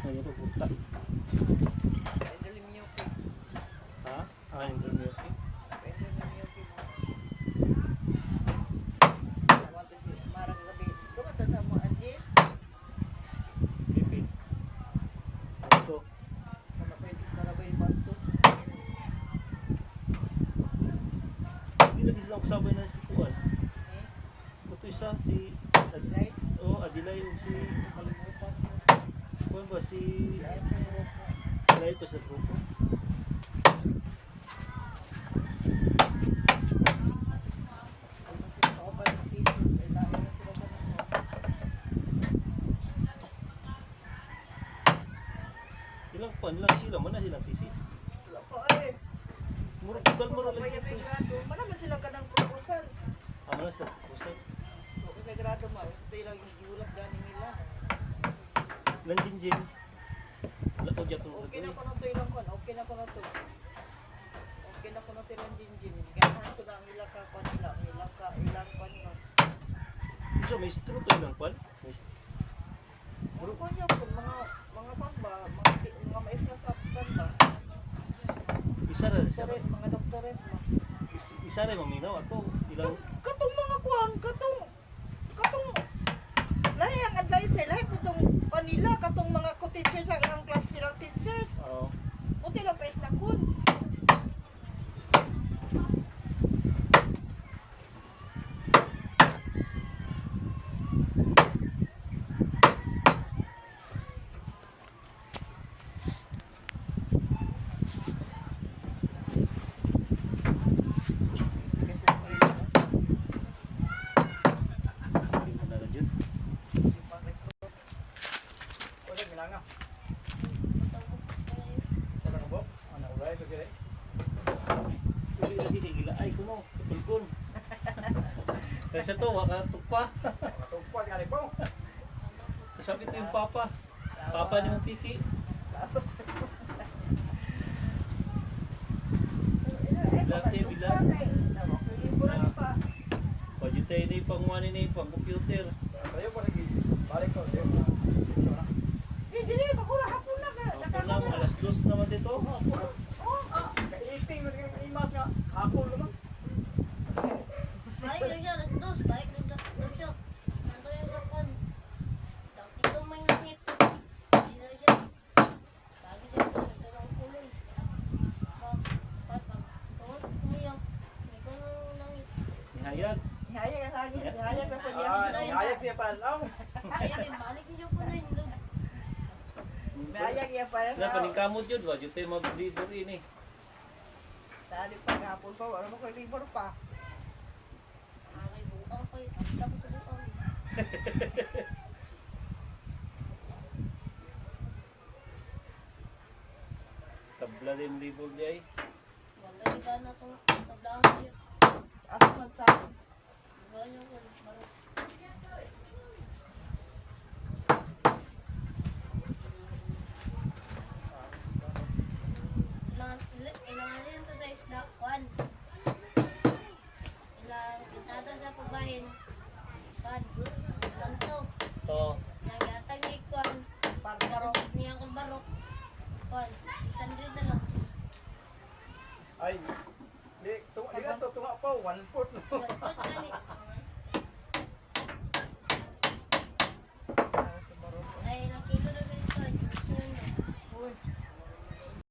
Ngayon ito, puta. Ha? Ah, Idol Miyuki. Pipit. Ito. Hindi lagi silang kasabay na si Kuan. Ito isa, si Adilay yung si Kuan ba, si Adilay ito sa grupo. Ilang pan lang sila, mana silang thesis. Muro tugal mo lang dito. Manaman sila ka ng proposal. Mana sa kusay. So, kay grado mo, ito lang yung giulap gani nila. Nanjinjin. Wala ko dyan itong Okay na gagawin. ko na to ilang kon, okay na ko na to. Okay na ko na to ilang jinjin. Ganahan ko na ang ilang ka pa nila, ilang pa nila. So, may stro to ilang pan. Puro ko niya po, mga pamba, mga maestra sa banda. Isa rin siya. Mga doktoret mo. Isa rin maminaw. Ako, ilang... Katong mga kuwan, katong lahi ang advisor, lahi katong kanila, katong mga co-teachers ang ilang class silang teachers. Oo. Buti lang pa is na kun. Uli lagi kay gila. Ay, kuno. Tutulkon. Kasi ito, wakatukpa. Kasama ito yung papa. Papa ni mong Kiki. Pajitay na yung pangwani na yung pang-computer. Eh, dili magura hapon na ka. Ako na, alas 2 naman dito. Balik lang siya, alas 2. Balik lang siya. Nandun yung kapon. Dito may langit. Hindi na siya. Lagi siya ito. Ito lang kuloy. Pag kumiyak. May ganun langit. Nihayag. Ihayag ang langit, ihayag na po niya. Kaya balik niyo po na yung loob. Ihayag yan pa rin. Na, paningkamot yun. Wajud tayo mag-leader ini. Tali pa hapon pa, wala mo ko libor pa. Ay, buang pa yun. Tapos sa buang. Tabla din libol di ay. Wala yung gana itong tablahan niya. Asmat sa akin. Wala niyo po.